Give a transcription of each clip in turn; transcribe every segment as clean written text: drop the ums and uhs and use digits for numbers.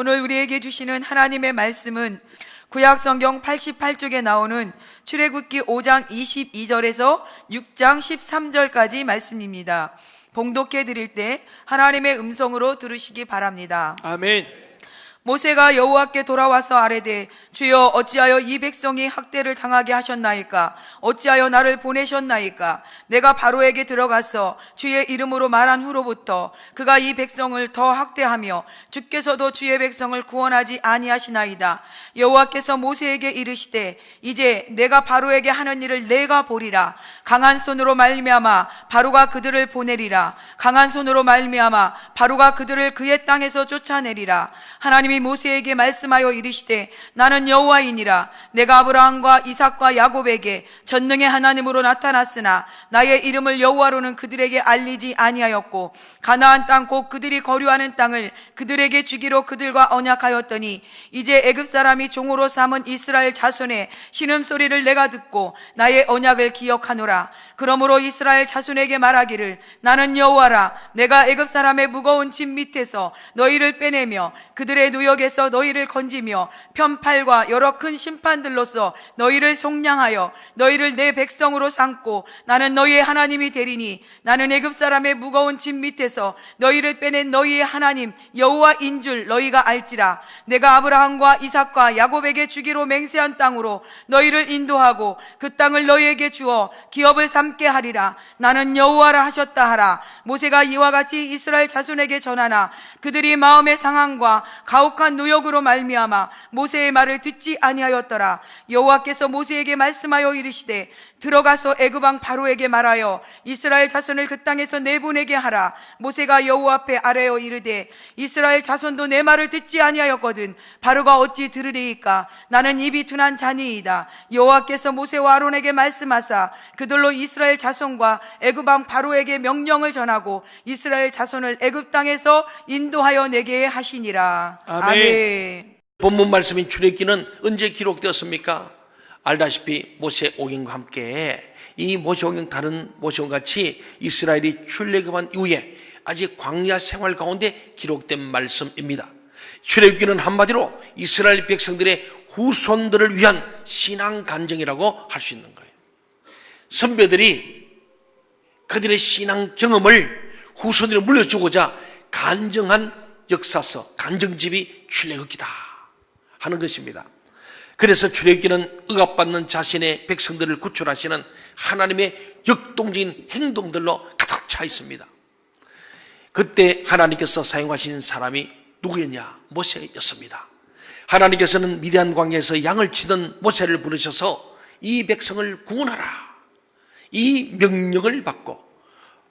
오늘 우리에게 주시는 하나님의 말씀은 구약성경 88쪽에 나오는 출애굽기 5장 22절에서 6장 13절까지 말씀입니다. 봉독해 드릴 때 하나님의 음성으로 들으시기 바랍니다. 아멘. 모세가 여호와께 돌아와서 아뢰되 주여 어찌하여 이 백성이 학대를 당하게 하셨나이까? 어찌하여 나를 보내셨나이까? 내가 바로에게 들어가서 주의 이름으로 말한 후로부터 그가 이 백성을 더 학대하며 주께서도 주의 백성을 구원하지 아니하시나이다. 여호와께서 모세에게 이르시되 이제 내가 바로에게 하는 일을 내가 보리라. 강한 손으로 말미암아 바로가 그들을 보내리라. 강한 손으로 말미암아 바로가 그들을 그의 땅에서 쫓아내리라. 하나님이 모세에게 말씀하여 이르시되 나는 여호와이니라. 내가 아브라함과 이삭과 야곱에게 전능의 하나님으로 나타났으나 나의 이름을 여호와로는 그들에게 알리지 아니하였고 가나안 땅 곧 그들이 거류하는 땅을 그들에게 주기로 그들과 언약하였더니 이제 애굽 사람이 종으로 삼은 이스라엘 자손의 신음소리를 내가 듣고 나의 언약을 기억하노라. 그러므로 이스라엘 자손에게 말하기를 나는 여호와라. 내가 애굽 사람의 무거운 짐 밑에서 너희를 빼내며 그들의 누역에서 너희를 건지며 편팔과 여러 큰 심판들로서 너희를 속량하여 너희를 내 백성으로 삼고 나는 너희의 하나님이 되리니 나는 애굽 사람의 무거운 짐 밑에서 너희를 빼낸 너희의 하나님 여호와인 줄 너희가 알지라. 내가 아브라함과 이삭과 야곱에게 주기로 맹세한 땅으로 너희를 인도하고 그 땅을 너희에게 주어 기업을 삼게 하리라. 나는 여호와라 하셨다 하라. 모세가 이와 같이 이스라엘 자손에게 전하나 그들이 마음의 상함과 가혹한 누역으로 말미암아 모세의 말을 듣지 아니하였더라. 여호와께서 모세에게 말씀하여 이르시되 들어가서 애굽 왕 바로에게 말하여 이스라엘 자손을 그 땅에서 내보내게 하라. 모세가 여호와 앞에 아뢰어 이르되 이스라엘 자손도 내 말을 듣지 아니하였거든 바로가 어찌 들으리이까? 나는 입이 둔한 자니이다. 여호와께서 모세와 아론에게 말씀하사 그들로 이스라엘 자손과 애굽 왕 바로에게 명령을 전하고 이스라엘 자손을 애굽 땅에서 인도하여 내게 하시니라. 아멘. 본문 말씀인 출애굽기는 언제 기록되었습니까? 알다시피 모세 오경과 함께 이 모세 오경 다른 모세 오경 같이 이스라엘이 출애굽한 이후에 아직 광야 생활 가운데 기록된 말씀입니다. 출애굽기는 한마디로 이스라엘 백성들의 후손들을 위한 신앙 간증이라고 할 수 있는 거예요. 선배들이 그들의 신앙 경험을 후손들에 물려주고자 간증한 역사서, 간증집이 출애굽기다 하는 것입니다. 그래서 출애굽기는 억압받는 자신의 백성들을 구출하시는 하나님의 역동적인 행동들로 가득 차 있습니다. 그때 하나님께서 사용하신 사람이 누구였냐? 모세였습니다. 하나님께서는 미디안 광야에서 양을 치던 모세를 부르셔서 이 백성을 구원하라, 이 명령을 받고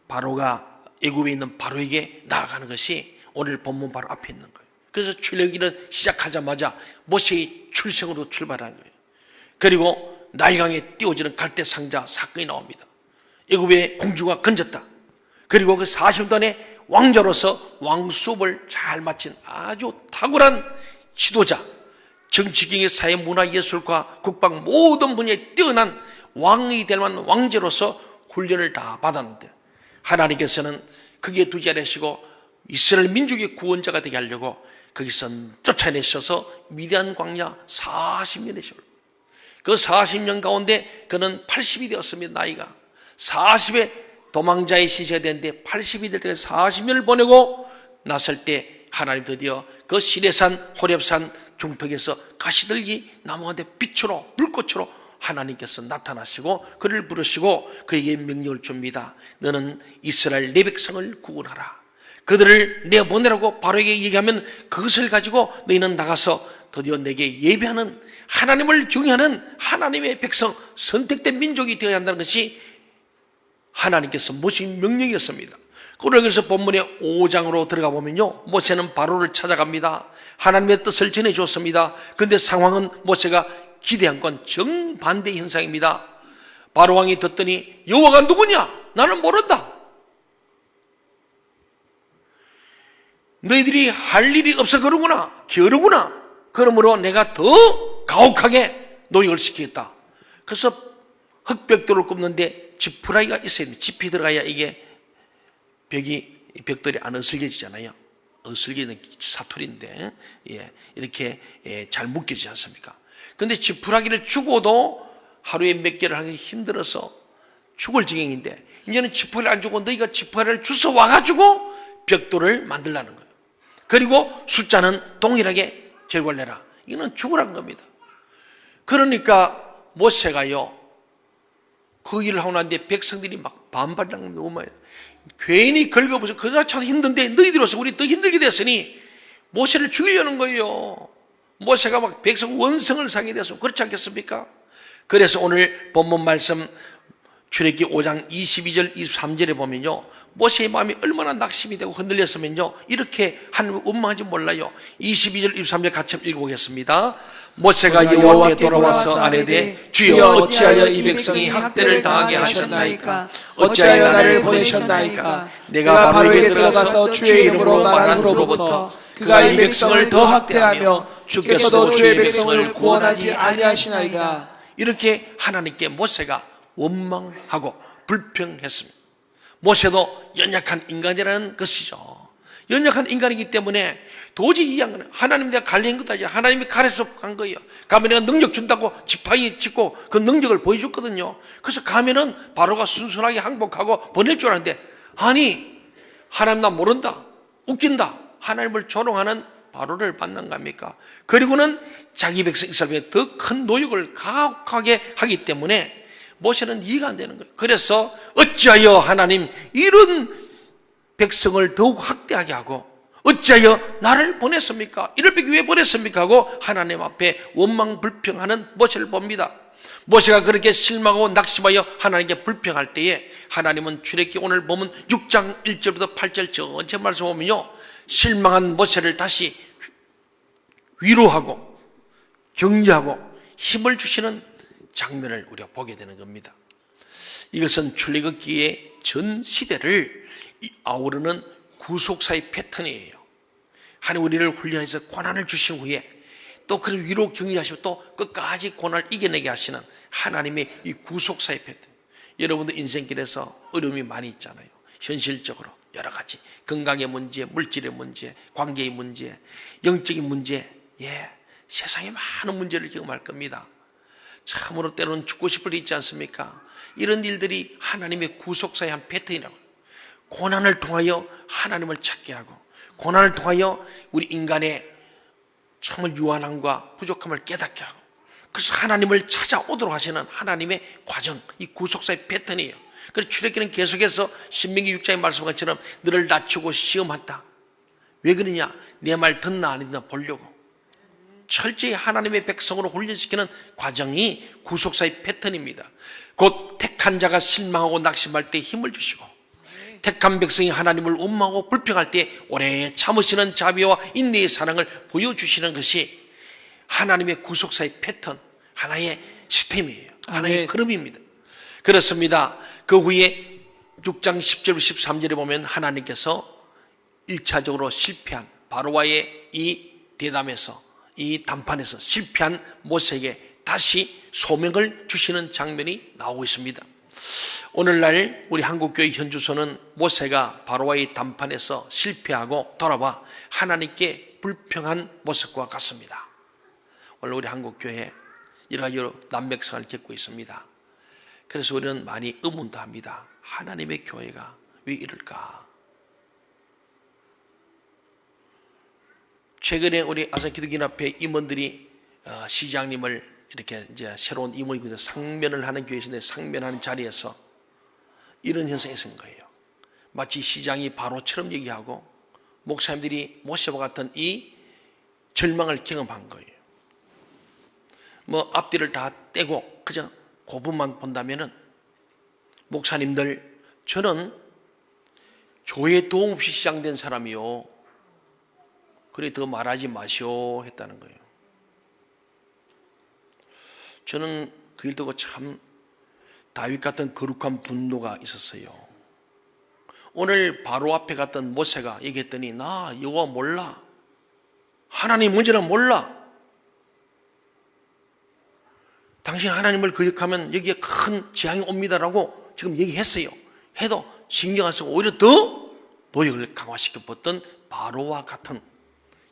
바로가 애굽에 있는 바로에게 나아가는 것이 오늘 본문 바로 앞에 있는 거예요. 그래서 출애굽기는 시작하자마자 모세의 출생으로 출발하는 거예요. 그리고 나일강에 띄워지는 갈대 상자 사건이 나옵니다. 애굽의 공주가 건졌다. 그리고 그 40년 안에 왕자로서 왕수업을 잘 마친 아주 탁월한 지도자, 정치경의 사회, 문화, 예술과 국방 모든 분야에 뛰어난 왕이 될 만한 왕제로서 훈련을 다 받았는데 하나님께서는 거기에 두지 않으시고 이스라엘 민족의 구원자가 되게 하려고 거기서 쫓아내셔서 미디안 광야 40년의 세월, 그 40년 가운데 그는 80이 되었습니다. 나이가 40에 도망자의 시세가 되는데 80이 될 때 40년을 보내고 나설 때 하나님 드디어 그 시내산 호렙산 중턱에서 가시들기 나무 가운데 빛으로 불꽃으로 하나님께서 나타나시고 그를 부르시고 그에게 명령을 줍니다. 너는 이스라엘 내 백성을 구원하라. 그들을 내보내라고 바로에게 얘기하면 그것을 가지고 너희는 나가서 드디어 내게 예배하는, 하나님을 경외하는 하나님의 백성, 선택된 민족이 되어야 한다는 것이 하나님께서 모신 명령이었습니다. 그래서 본문의 5장으로 들어가 보면요, 모세는 바로를 찾아갑니다. 하나님의 뜻을 전해주었습니다. 그런데 상황은 모세가 기대한 건 정반대 현상입니다. 바로 왕이 듣더니 여호와가 누구냐? 나는 모른다. 너희들이 할 일이 없어 그러구나, 게으르구나. 그러므로 내가 더 가혹하게 노역을 시키겠다. 그래서 흑벽돌을 굽는데 지푸라기가 있어야 됩니다. 짚이 들어가야 이게 벽돌이 안 으슬려지잖아요. 어슬기는 사투리인데, 예, 이렇게 잘 묶여지지 않습니까? 근데 지푸라기를 주고도 하루에 몇 개를 하기 힘들어서 죽을 지경인데, 이제는 지푸라기를 안 주고 너희가 지푸라기를 주워 와가지고 벽돌을 만들라는 거예요. 그리고 숫자는 동일하게 제거를 내라. 이거는 죽으라는 겁니다. 그러니까 모세가요, 그 일을 하고 난뒤에 백성들이 막 반발하는 게 너무 많아요. 괜히 긁어보서 그날 참 힘든데 너희들로서 우리 더 힘들게 됐으니 모세를 죽이려는 거예요. 모세가 막 백성 원성을 상게 됐으면 그렇지 않겠습니까? 그래서 오늘 본문 말씀 출애굽기 5장 22절 23절에 보면요, 모세의 마음이 얼마나 낙심이 되고 흔들렸으면요, 이렇게 하나님을 원망하지 몰라요. 22절 23절 같이 읽어보겠습니다. 모세가 여호와께 돌아와서 아뢰되 주여 어찌하여 이 백성이 학대를 당하게 하셨나이까? 어찌하여 나를 보내셨나이까? 내가 바로에게 들어가서 주의 이름으로 말한 후로부터 그가 이 백성을 더 학대하며 주께서도 주의 백성을 구원하지 아니하시나이다. 이렇게 하나님께 모세가 원망하고 불평했습니다. 모세도 연약한 인간이라는 것이죠. 연약한 인간이기 때문에 도저히 이해한 거는 하나님 내가 관리한 것도 아니야. 하나님이 가르쳐 간 거예요. 가면 내가 능력 준다고 지팡이 짚고 그 능력을 보여줬거든요. 그래서 가면은 바로가 순순하게 항복하고 보낼 줄 알았는데, 아니 하나님 나 모른다, 웃긴다, 하나님을 조롱하는 바로를 만난 겁니까? 그리고는 자기 백성 이스라엘에 더 큰 노역을 가혹하게 하기 때문에 모세는 이해가 안 되는 거예요. 그래서 어찌하여 하나님 이런 백성을 더욱 학대하게 하고 어찌하여 나를 보냈습니까? 이럴 때 왜 보냈습니까? 하고 하나님 앞에 원망 불평하는 모세를 봅니다. 모세가 그렇게 실망하고 낙심하여 하나님께 불평할 때에 하나님은 출애굽기 오늘 보면 6장 1절부터 8절 전체 말씀 보면요, 실망한 모세를 다시 위로하고 격려하고 힘을 주시는 장면을 우리가 보게 되는 겁니다. 이것은 출애굽기의 전 시대를 아우르는 구속사의 패턴이에요. 하나님 우리를 훈련해서 고난을 주신 후에 또 그런 위로 격려하시고 또 끝까지 고난을 이겨내게 하시는 하나님의 이 구속사의 패턴. 여러분도 인생길에서 어려움이 많이 있잖아요. 현실적으로 여러 가지 건강의 문제, 물질의 문제, 관계의 문제, 영적인 문제, 세상에 많은 문제를 경험할 겁니다. 참으로 때로는 죽고 싶을 때 있지 않습니까? 이런 일들이 하나님의 구속사의 한 패턴이라고. 고난을 통하여 하나님을 찾게 하고, 고난을 통하여 우리 인간의 정말 유한함과 부족함을 깨닫게 하고, 그래서 하나님을 찾아오도록 하시는 하나님의 과정, 이 구속사의 패턴이에요. 그래서 출애굽기는 계속해서 신명기 6장의 말씀한 것처럼 너를 낮추고 시험한다. 왜 그러냐? 내 말 듣나 안 듣나 보려고. 철저히 하나님의 백성으로 훈련시키는 과정이 구속사의 패턴입니다. 곧 택한 자가 실망하고 낙심할 때 힘을 주시고, 택한 백성이 하나님을 원망하고 불평할 때 오래 참으시는 자비와 인내의 사랑을 보여주시는 것이 하나님의 구속사의 패턴, 하나의 시스템이에요. 하나의 흐름입니다. 그렇습니다. 그 후에 6장 10절 13절에 보면 하나님께서 1차적으로 실패한 바로와의 이 대담에서, 이 담판에서 실패한 모세에게 다시 소명을 주시는 장면이 나오고 있습니다. 오늘날 우리 한국교회 현주소는 모세가 바로와의 담판에서 실패하고 돌아와 하나님께 불평한 모습과 같습니다. 오늘 우리 한국교회 여러 가지 난맥상을 겪고 있습니다. 그래서 우리는 많이 의문도 합니다. 하나님의 교회가 왜 이럴까? 최근에 우리 아산기독인합회 임원들이 시장님을 이렇게 이제 새로운 임원이 상면을 하는 교회에서 상면하는 자리에서 이런 현상이 있은 거예요. 마치 시장이 바로처럼 얘기하고 목사님들이 모세와 같은 이 절망을 경험한 거예요. 뭐 앞뒤를 다 떼고 그저 그 부분만 본다면은, 목사님들, 저는 교회 도움 없이 시작된 사람이요, 그래 더 말하지 마시오 했다는 거예요. 저는 그 일 듣고 참 다윗 같은 거룩한 분노가 있었어요. 오늘 바로 앞에 갔던 모세가 얘기했더니 나 여호와 몰라, 하나님 뭔지는 몰라, 당신 하나님을 거역하면 여기에 큰 재앙이 옵니다라고 지금 얘기했어요. 해도 신경 안 쓰고 오히려 더 노역을 강화시켜봤던 바로와 같은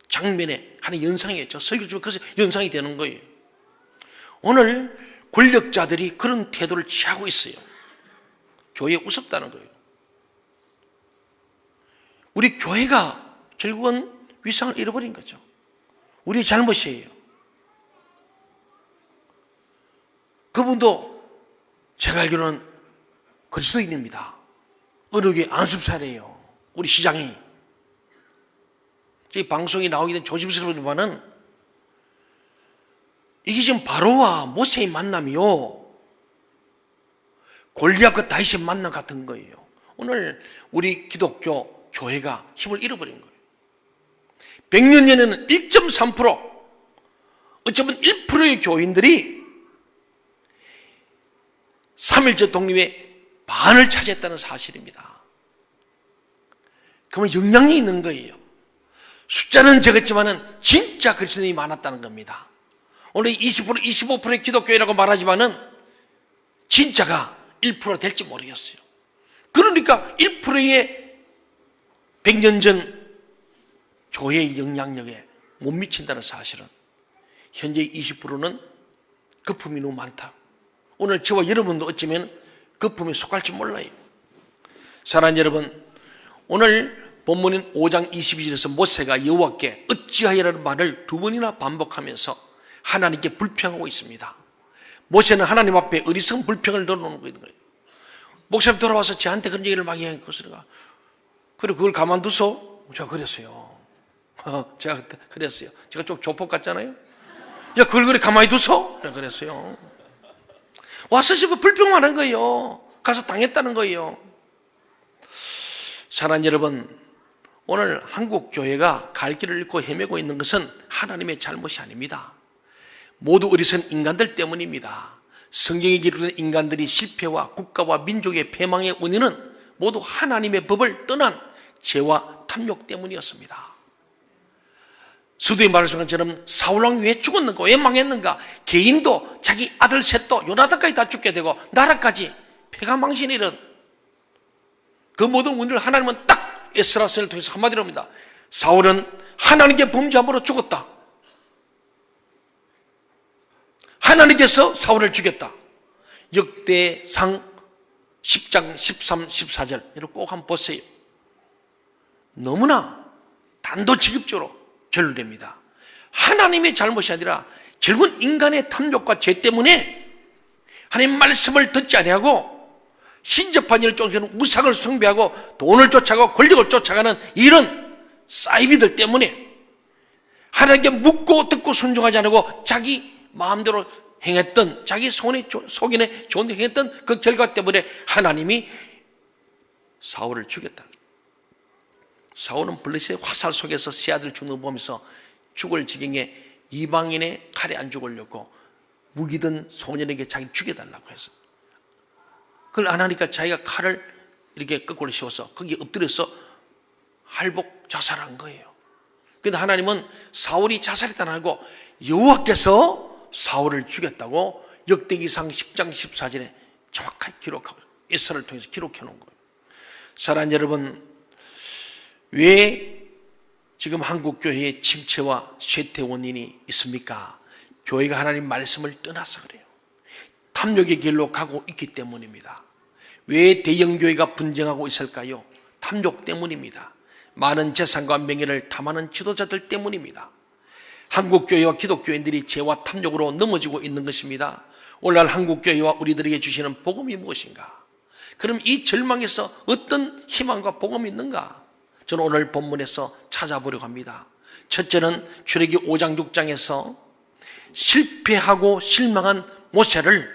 장면에 하는 연상이었죠. 설교 중에 그래서 연상이 되는 거예요. 오늘 권력자들이 그런 태도를 취하고 있어요. 교회에 우습다는 거예요. 우리 교회가 결국은 위상을 잃어버린 거죠. 우리의 잘못이에요. 그분도 제가 알기로는 그리스도인입니다. 어느 교회 안습사래요. 우리 시장이. 이 방송이 나오기 전에 조심스러우지만은 이게 지금 바로와 모세의 만남이요, 골리앗과 다윗의 만남 같은 거예요. 오늘 우리 기독교 교회가 힘을 잃어버린 거예요. 100년 전에는 1.3%, 어쩌면 1%의 교인들이 3.1절 독립의 반을 차지했다는 사실입니다. 그러면 영향이 있는 거예요. 숫자는 적었지만은 진짜 그리스도인이 많았다는 겁니다. 오늘 20%, 25%의 기독교회라고 말하지만은 진짜가 1% 될지 모르겠어요. 그러니까 1%의 100년 전 교회의 영향력에 못 미친다는 사실은 현재 20%는 거품이 너무 많다. 오늘 저와 여러분도 어쩌면 거품에 속할지 몰라요. 사랑하는 여러분, 오늘 본문인 5장 22절에서 모세가 여호와께 어찌하여라는 말을 두 번이나 반복하면서 하나님께 불평하고 있습니다. 모세는 하나님 앞에 어리석은 불평을 넣어놓는 거예요. 목사님 돌아와서 저한테 그런 얘기를 많이 한 것이라. 그리고 그걸 가만두서 제가 그랬어요. 제가 그랬어요. 제가 좀 조폭 같잖아요. 야, 그걸 그래 가만히 두서? 내가 그랬어요. 와서 지금 불평만 한 거예요. 가서 당했다는 거예요. 사랑하는 여러분, 오늘 한국 교회가 갈 길을 잃고 헤매고 있는 것은 하나님의 잘못이 아닙니다. 모두 어리석은 인간들 때문입니다. 성경에 기록된 인간들이 실패와 국가와 민족의 패망의 원인은 모두 하나님의 법을 떠난 죄와 탐욕 때문이었습니다. 서두에 말한 것처럼 사울왕이 왜 죽었는가, 왜 망했는가, 개인도 자기 아들 셋도 요나단까지 다 죽게 되고 나라까지 폐가망신이 이런 그 모든 원인을 하나님은 딱 에스라서를 통해서 한마디로 합니다. 사울은 하나님께 범죄함으로 죽었다. 하나님께서 사울을 죽였다. 역대상 10장 13, 14절 이걸 꼭 한번 보세요. 너무나 단도직입적으로 결론됩니다. 하나님의 잘못이 아니라 결국은 인간의 탐욕과 죄 때문에 하나님 말씀을 듣지 아니하고 신접한 일 쪽에서는 우상을 숭배하고 돈을 쫓아가고 권력을 쫓아가는 이런 사이비들 때문에 하나님께 묻고 듣고 순종하지 않고 자기 마음대로 행했던, 자기 속인에 좋은 데 행했던 그 결과 때문에 하나님이 사울을 죽였다. 사울은 블레셋의 화살 속에서 세 아들 죽는 거 보면서 죽을 지경에 이방인의 칼에 안 죽으려고 무기든 소년에게 자기 죽여달라고 했어. 그걸 안 하니까 자기가 칼을 이렇게 거꾸로 씌워서 거기에 엎드려서 할복 자살한 거예요. 그런데 하나님은 사울이 자살했다는 알고 여호와께서 사울을 죽였다고 역대기상 10장 14절에 정확하게 기록하고 에스라를 통해서 기록해 놓은 거예요. 사랑하는 여러분, 왜 지금 한국 교회에 침체와 쇠퇴 원인이 있습니까? 교회가 하나님 말씀을 떠나서 그래요. 탐욕의 길로 가고 있기 때문입니다. 왜 대형교회가 분쟁하고 있을까요? 탐욕 때문입니다. 많은 재산과 명예를 탐하는 지도자들 때문입니다. 한국교회와 기독교인들이 죄와 탐욕으로 넘어지고 있는 것입니다. 오늘날 한국교회와 우리들에게 주시는 복음이 무엇인가? 그럼 이 절망에서 어떤 희망과 복음이 있는가? 저는 오늘 본문에서 찾아보려고 합니다. 첫째는 출애기 5장 6장에서 실패하고 실망한 모세는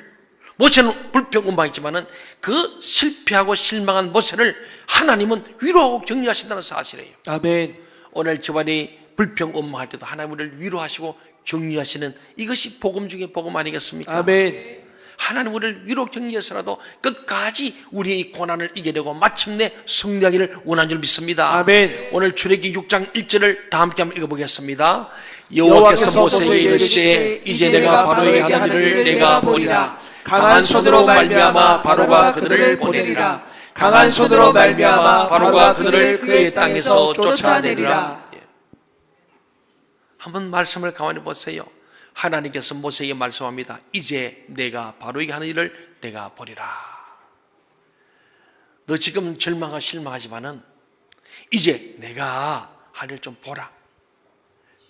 불평음방했지만은 그 실패하고 실망한 모세를 하나님은 위로하고 격려하신다는 사실이에요. 아멘. 오늘 저번에 불평음방할 때도 하나님을 위로하시고 격려하시는 이것이 복음 중에 복음 아니겠습니까? 아멘. 하나님 우리를 위로 격려해서라도 끝까지 우리의 이 고난을 이겨내고 마침내 승리하기를 원하는 줄 믿습니다. 아멘. 오늘 출애기 6장 1절을 다 함께 한번 읽어보겠습니다. 여호와께서 모세에게 이르시되 이제 내가 바로에게 하는 일을 내가 보리라. 강한 손으로 말미암아 바로가 그들을 보내리라. 강한 손으로 말미암아 바로가 그들을 그의 땅에서 쫓아내리라. 예. 한번 말씀을 가만히 보세요. 하나님께서 모세에게 말씀합니다. 이제 내가 바로에게 하는 일을 내가 보리라. 너 지금 절망하고 실망하지만은 이제 내가 할 일 좀 보라.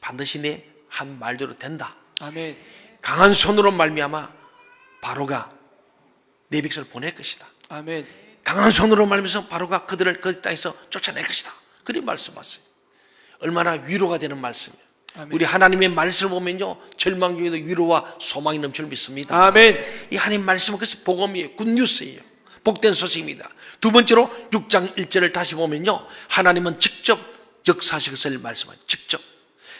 반드시 내 한 말대로 된다. 아멘. 강한 손으로 말미암아 바로가 내 백성을 보낼 것이다. 아멘. 강한 손으로 말미암아 바로가 그들을 그 땅에서 쫓아낼 것이다. 그리 말씀하세요. 얼마나 위로가 되는 말씀이에요. 아멘. 우리 하나님의 말씀을 보면요, 절망 중에도 위로와 소망이 넘치는 줄 믿습니다. 아멘. 이 하나님 말씀은 그것이 복음이에요. 굿뉴스예요. 복된 소식입니다. 두 번째로 6장 1절을 다시 보면요, 하나님은 직접 역사하실 것을 말씀하죠. 직접.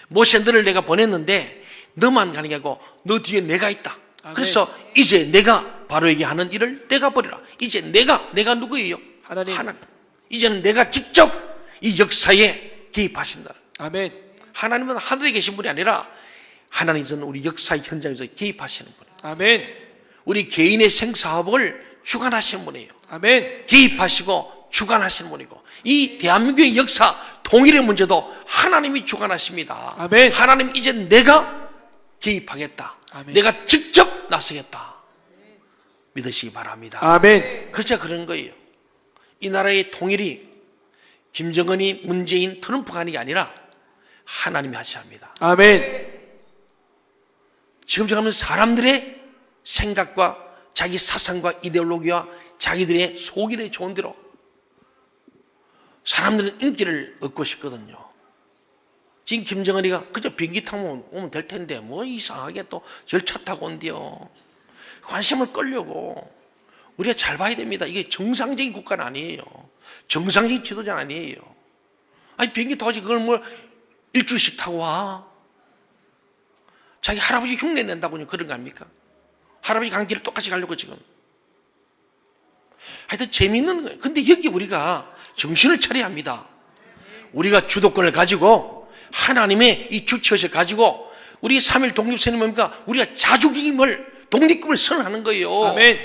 모세, 너를 내가 보냈는데 너만 가는 게 아니고 너 뒤에 내가 있다. 아멘. 그래서 이제 내가 바로에게 하는 일을 내가 버리라. 이제 내가 누구예요? 하나님. 이제는 내가 직접 이 역사에 개입하신다. 아멘. 하나님은 하늘에 계신 분이 아니라 하나님은 우리 역사의 현장에서 개입하시는 분이에요. 아멘. 우리 개인의 생사업을 주관하시는 분이에요. 아멘. 개입하시고 주관하시는 분이고, 이 대한민국의 역사 통일의 문제도 하나님이 주관하십니다. 아멘. 하나님, 이제 내가 개입하겠다. 아멘. 내가 직접 나서겠다. 믿으시기 바랍니다. 아멘. 그렇죠. 그런 거예요. 이 나라의 통일이 김정은이, 문재인, 트럼프가 하는 게 아니라 하나님이 하셔야 합니다. 아멘. 지금 하면 사람들의 생각과 자기 사상과 이데올로기와 자기들의 속일에 좋은 대로 사람들은 인기를 얻고 싶거든요. 지금 김정은이가 그저 비행기 타고 오면 될 텐데 뭐 이상하게 또 열차 타고 온대요. 관심을 끌려고. 우리가 잘 봐야 됩니다. 이게 정상적인 국가는 아니에요. 정상적인 지도자는 아니에요. 아니, 비행기 타고 그걸 뭐 일주일씩 타고 와. 자기 할아버지 흉내 낸다고 그런 거 아닙니까? 할아버지 간 길을 똑같이 가려고 지금. 하여튼 재미있는 거예요. 근데 여기 우리가 정신을 차려야 합니다. 우리가 주도권을 가지고 하나님의 이 주체의식을 가지고 우리 3.1 독립선언이 뭡니까? 우리가 자주임을, 독립금을 선언하는 거예요. 아멘.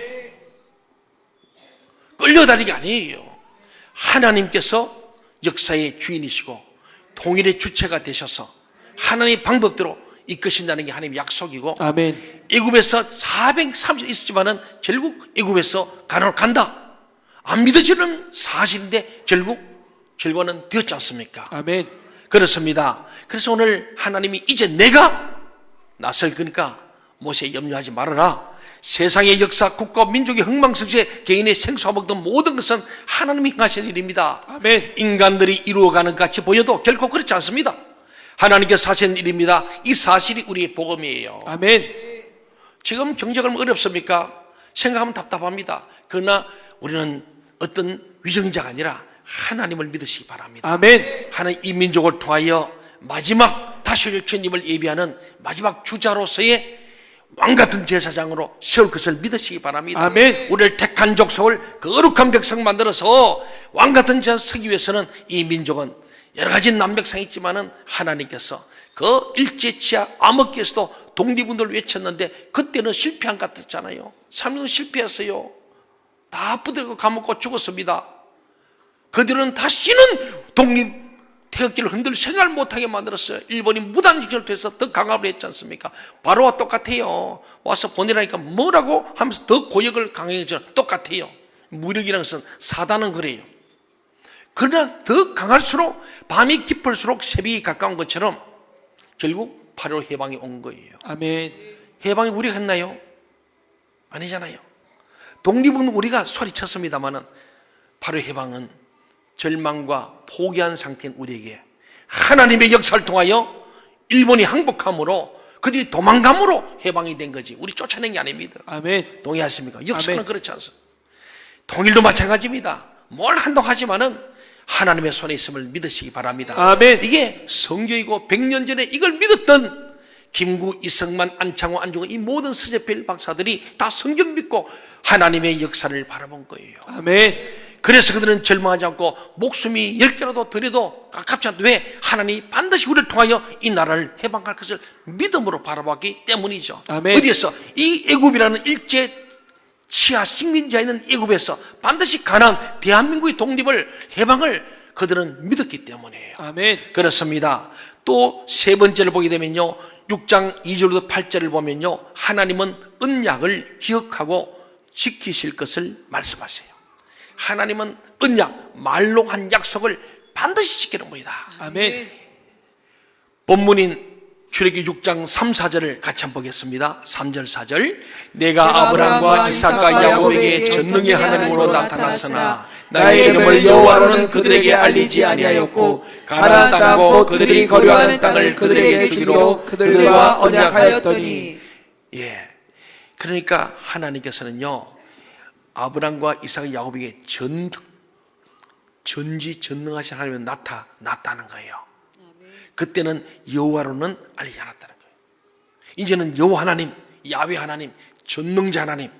끌려다니기 아니에요. 하나님께서 역사의 주인이시고 통일의 주체가 되셔서 하나님의 방법대로 이끄신다는 게 하나님의 약속이고, 아멘. 애굽에서 430년 있었지만은 결국 애굽에서 가나안으로 간다. 안 믿어지는 사실인데 결과는 되었지 않습니까? 아멘. 그렇습니다. 그래서 오늘 하나님이 이제 내가 나설 거니까 모세 염려하지 말아라. 세상의 역사, 국가, 민족의 흥망성쇠, 개인의 생사복 등 모든 것은 하나님이 행하시는 일입니다. 아멘. 인간들이 이루어가는 것 같이 보여도 결코 그렇지 않습니다. 하나님께서 하시는 일입니다. 이 사실이 우리의 복음이에요. 아멘. 지금 경제가 어렵습니까? 생각하면 답답합니다. 그러나 우리는 어떤 위정자가 아니라 하나님을 믿으시기 바랍니다. 아멘. 하나님, 이 민족을 통하여 마지막 다시 올 주님을 예비하는 마지막 주자로서의 왕같은 제사장으로 세울 것을 믿으시기 바랍니다. 아멘. 우리를 택한 족속을 거룩한 백성 만들어서 왕같은 제사 서기 위해서는 이 민족은 여러 가지 난백상이 있지만은 하나님께서 그 일제치하 암흑기에서도 독립운동을 외쳤는데 그때는 실패한 것 같았잖아요. 3년 실패했어요. 다 부들고 감옥고 죽었습니다. 그들은 다시는 독립 태극기를 흔들 생각을 못하게 만들었어요. 일본이 무단직전을 통해서 더 강압을 했지 않습니까? 바로와 똑같아요. 와서 보내라니까 뭐라고 하면서 더 고역을 강행해서 똑같아요. 무력이라는 것은 사단은 그래요. 그러나 더 강할수록 밤이 깊을수록 새벽이 가까운 것처럼 결국 8.15 해방이 온 거예요. 아멘. 해방이 우리가 했나요? 아니잖아요. 독립은 우리가 소리쳤습니다마는 8.15 해방은 절망과 포기한 상태인 우리에게 하나님의 역사를 통하여 일본이 항복함으로 그들이 도망감으로 해방이 된 거지. 우리 쫓아낸 게 아닙니다. 아멘. 동의하십니까? 역사는 아멘. 그렇지 않습니다. 통일도 마찬가지입니다. 뭘 한다하지만은 하나님의 손에 있음을 믿으시기 바랍니다. 아멘. 이게 성경이고 100년 전에 이걸 믿었던 김구, 이승만, 안창호, 안중근 이 모든 스제필 박사들이 다 성경 믿고 하나님의 역사를 바라본 거예요. 아멘. 그래서 그들은 절망하지 않고 목숨이 10개라도 들여도 아깝지 않다. 왜? 하나님이 반드시 우리를 통하여 이 나라를 해방할 것을 믿음으로 바라봤기 때문이죠. 아멘. 어디에서? 이 애굽이라는 일제 치하 식민지에 있는 애굽에서 반드시 가나안, 대한민국의 독립을, 해방을 그들은 믿었기 때문이에요. 아멘. 그렇습니다. 또 세 번째를 보게 되면요, 6장 2절부터 8절을 보면요, 하나님은 언약을 기억하고 지키실 것을 말씀하세요. 하나님은 언약, 말로 한 약속을 반드시 지키는 분이다. 아멘. 본문인 출애굽기 6장 3, 4절을 같이 한번 보겠습니다. 3절, 4절. 내가 아브라함과 이삭과 야곱에게 전능의 하나님으로 나타났으나 나의 이름을 여호와로는 그들에게 알리지 아니하였고 가나안 땅과 그들이 거류하는 땅을 그들에게 주기로 그들과 언약하였더니. 예. 그러니까 하나님께서는요, 아브라함과 이삭과 야곱에게 전지전능하신 하나님이 나타났다는 거예요. 그때는 여호와로는 알리지 않았다는 거예요. 이제는 여호와 하나님, 야훼 하나님, 전능자 하나님,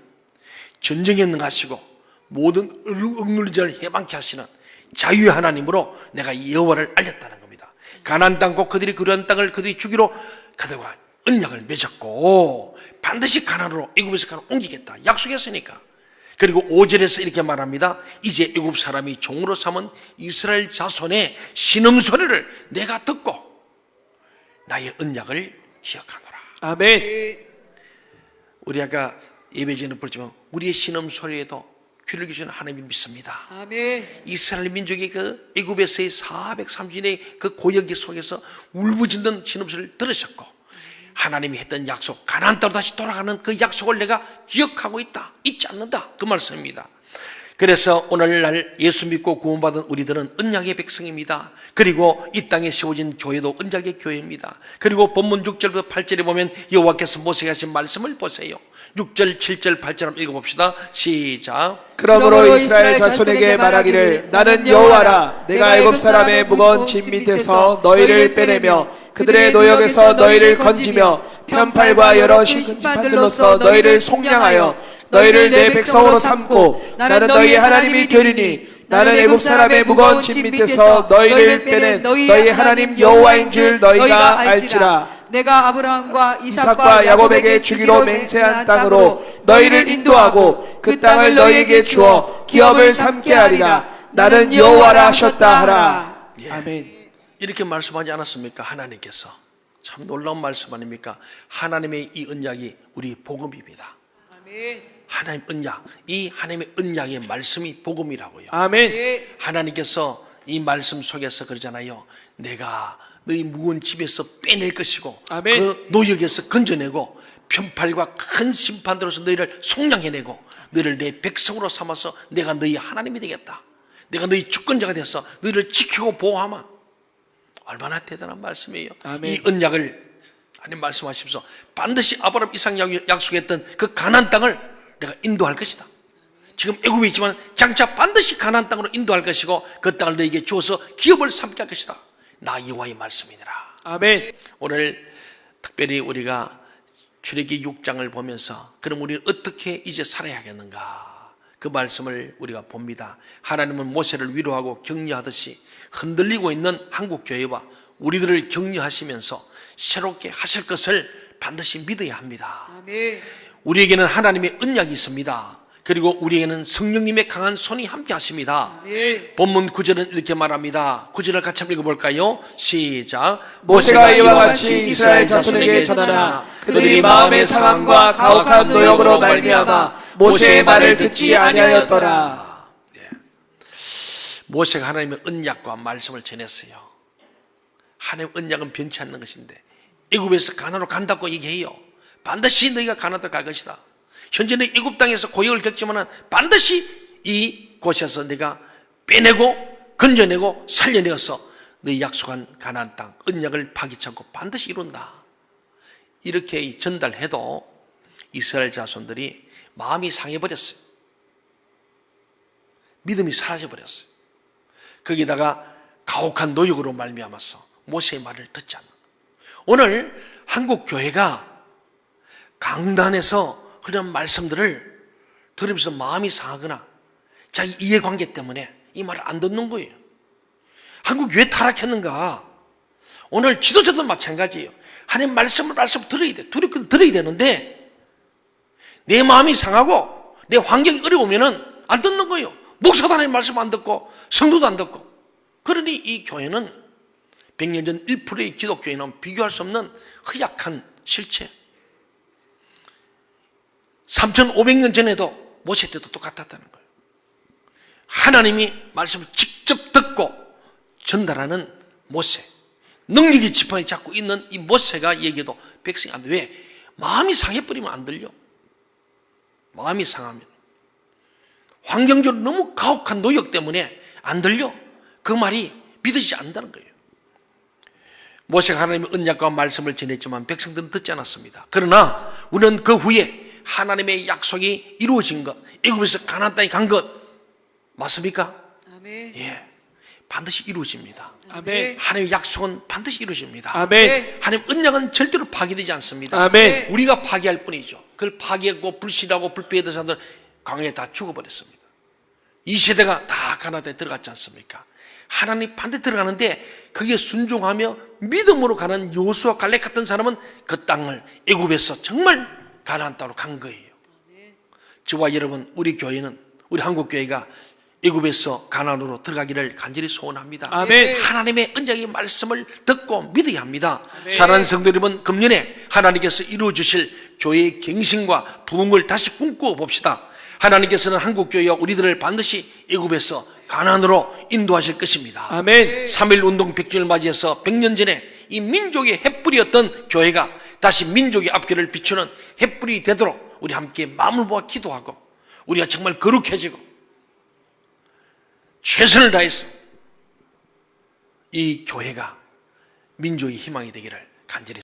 전쟁에 능하시고 모든 억눌린 자를 해방케 하시는 자유의 하나님으로 내가 여호와를 알렸다는 겁니다. 가나안 땅과 그들이 거류한 땅을 그들이 주기로 그들과 언약을 맺었고 반드시 가나안으로, 애굽에서 가나안 옮기겠다 약속했으니까. 그리고 5절에서 이렇게 말합니다. 이제 애굽 사람이 종으로 삼은 이스라엘 자손의 신음소리를 내가 듣고 나의 언약을 기억하노라. 아멘. 우리 아까 예배 전에 부르지만 우리의 신음소리에도 귀를 기주는 하나님을 믿습니다. 아멘. 이스라엘 민족이 그 애굽에서의 430년의 그 고역기 속에서 울부짖는 신음소리를 들으셨고 하나님이 했던 약속, 가나안 땅으로 다시 돌아가는 그 약속을 내가 기억하고 있다, 잊지 않는다, 그 말씀입니다. 그래서 오늘날 예수 믿고 구원받은 우리들은 언약의 백성입니다. 그리고 이 땅에 세워진 교회도 언약의 교회입니다. 그리고 본문 6절부터 8절에 보면 여호와께서 모세에게 하신 말씀을 보세요. 6절, 7절, 8절 한번 읽어봅시다. 시작. 그러므로 이스라엘 자손에게 말하기를 나는 여호와라. 내가 애굽 사람의 무거운 짐 밑에서 너희를 빼내며 그들의 노역에서 너희를 건지며 편팔과 여러 심판들로서 너희를 속량하여 너희를 내 백성으로 삼고 나는 너희의 하나님이 되리니 나는 애굽 사람의 무거운 짐 밑에서 너희를 빼낸 너희 하나님 여호와인 줄 너희가 알지라. 내가 아브라함과 이삭과 야곱에게 주기로 맹세한 땅으로 너희를 인도하고 그 땅을 너희에게 주어 기업을 삼게 하리라. 나는 여호와라 하셨다 하라. 예. 아멘. 이렇게 말씀하지 않았습니까? 하나님께서. 참 놀라운 말씀 아닙니까? 하나님의 이 언약이 우리 복음입니다. 아멘. 하나님 언약, 이 하나님의 언약의 말씀이 복음이라고요. 아멘. 하나님께서 이 말씀 속에서 그러잖아요. 내가 너희 무거운 집에서 빼낼 것이고 아멘. 그 노역에서 건져내고 편팔과 큰 심판들로서 너희를 속량해내고 너희를 내 백성으로 삼아서 내가 너희 하나님이 되겠다. 내가 너희 주권자가 돼서 너희를 지키고 보호하마. 얼마나 대단한 말씀이에요. 아멘. 이 언약을 하나님 말씀하십시오. 반드시 아브라함, 이삭 약속했던 그 가나안 땅을 내가 인도할 것이다. 지금 애굽에 있지만 장차 반드시 가나안 땅으로 인도할 것이고 그 땅을 너에게 주어서 기업을 삼게 할 것이다. 나 여호와의 말씀이니라. 아멘. 오늘 특별히 우리가 출애굽기 6장을 보면서 그럼 우리는 어떻게 이제 살아야겠는가, 그 말씀을 우리가 봅니다. 하나님은 모세를 위로하고 격려하듯이 흔들리고 있는 한국교회와 우리들을 격려하시면서 새롭게 하실 것을 반드시 믿어야 합니다. 아멘. 우리에게는 하나님의 언약이 있습니다. 그리고 우리에게는 성령님의 강한 손이 함께 하십니다. 아멘. 본문 9절은 이렇게 말합니다. 9절을 같이 한번 읽어볼까요? 시작. 모세가 이와 같이 이스라엘 자손에게 전하나 그들이 마음의 상함과 가혹한 노역으로 말미암아 모세의 말을 듣지 아니하였더라. 모세가 하나님의 언약과 말씀을 전했어요. 하나님의 언약은 변치 않는 것인데 애굽에서 가나안으로 간다고 얘기해요. 반드시 너희가 가나안으로 갈 것이다. 현재는 애굽 땅에서 고역을 겪지만 반드시 이 곳에서 내가 빼내고 건져내고 살려내어서 너희 약속한 가나안 땅 언약을 파기치 않고 반드시 이룬다. 이렇게 전달해도 이스라엘 자손들이 마음이 상해버렸어요. 믿음이 사라져버렸어요. 거기다가 가혹한 노역으로 말미암아서 모세의 말을 듣지 않는 거예요. 오늘 한국 교회가 강단에서 그런 말씀들을 들으면서 마음이 상하거나 자기 이해관계 때문에 이 말을 안 듣는 거예요. 한국이 왜 타락했는가? 오늘 지도자도 마찬가지예요. 하나님 말씀 들어야 돼. 들어야 되는데 내 마음이 상하고 내 환경이 어려우면은 안 듣는 거예요. 목사도 하나님 말씀 안 듣고 성도도 안 듣고. 그러니 이 교회는 100년 전 1%의 기독교회는 비교할 수 없는 허약한 실체. 3,500년 전에도 모세 때도 똑같았다는 거예요. 하나님이 말씀을 직접 듣고 전달하는 모세, 능력의 지팡이 잡고 있는 이 모세가 얘기해도 백성이 안 돼. 왜? 마음이 상해버리면 안 들려. 마음이 상하면. 환경적으로 너무 가혹한 노역 때문에 안 들려. 그 말이 믿어지지 않는다는 거예요. 모세가 하나님의 언약과 말씀을 전했지만 백성들은 듣지 않았습니다. 그러나 우리는 그 후에 하나님의 약속이 이루어진 것, 애굽에서 가나안 땅에 간 것 맞습니까? 아멘. 예, 반드시 이루어집니다. 아멘. 하나님의 약속은 반드시 이루어집니다. 아멘. 하나님 언약은 절대로 파괴되지 않습니다. 아멘. 우리가 파괴할 뿐이죠. 그걸 파괴하고 불신하고 불pe하던 사람들 광야에 다 죽어버렸습니다. 이 세대가 다 가나안에 들어갔지 않습니까? 하나님 반대 들어가는데 그게 순종하며 믿음으로 가는 여호수아 갈렙 같은 사람은 그 땅을 애굽에서 정말 가나안 땅으로 간 거예요. 저와 여러분, 우리 교회는, 우리 한국교회가 애굽에서 가나안으로 들어가기를 간절히 소원합니다. 아멘. 하나님의 언약의 말씀을 듣고 믿어야 합니다. 아멘. 사랑하는 성도 여러분, 금년에 하나님께서 이루어 주실 교회의 갱신과 부흥을 다시 꿈꾸어 봅시다. 하나님께서는 한국교회와 우리들을 반드시 애굽에서 가나안으로 인도하실 것입니다. 아멘. 3.1 운동 100주년을 맞이해서 100년 전에 이 민족의 횃불이었던 교회가 다시 민족의 앞길을 비추는 횃불이 되도록 우리 함께 마음을 모아 기도하고 우리가 정말 거룩해지고 최선을 다해서 이 교회가 민족의 희망이 되기를 간절히